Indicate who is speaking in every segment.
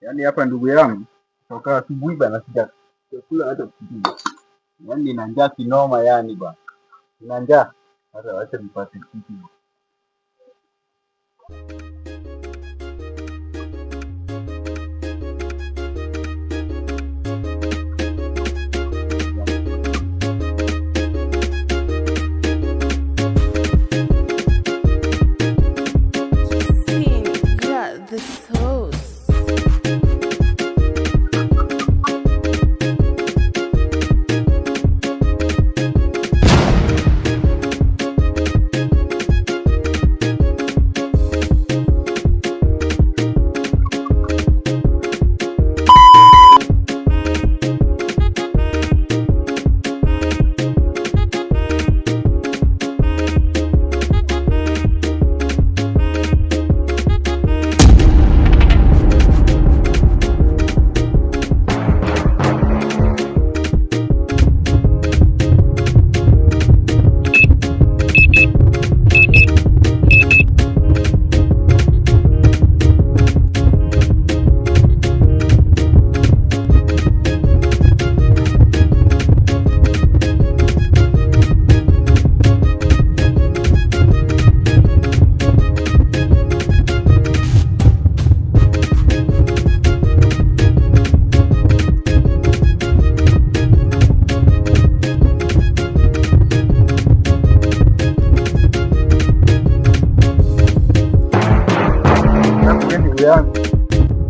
Speaker 1: Yaani hapa ndugu yangu toka asubuhi bana sijakula hata kitu. Yaani nina njaa kinoma yani bana. Nina njaa. Hata wacha nipate kitu.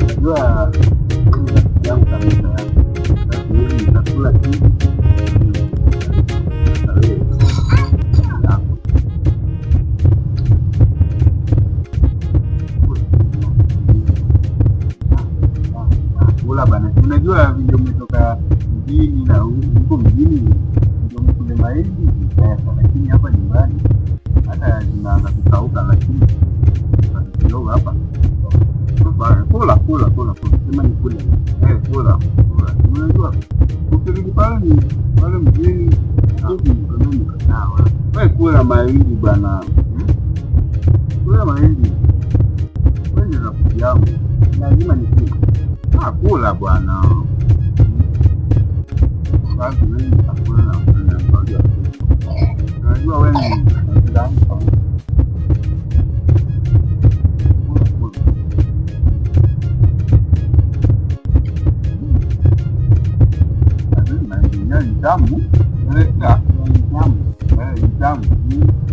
Speaker 1: Najua rafiki yangu kabisa, sasa hivi nitakula kitu kula bana. Unajua vile umetoka mjini na huko mjini ndio mkule mahindi pesa, lakini hapa nyumbani hata zinaanza kukauka, lakini kidogo hapa kula sema ni kule kula. Unajua ukirudi pale mjini sawa, wewe kula mahindi bwana, kula mahindi. Wewe ni rafiki yangu, lazima nikule. Kula bwana, basi wewe utakula na ngoja. Unajua wewe ni rafiki yangu. Tamu, tamu.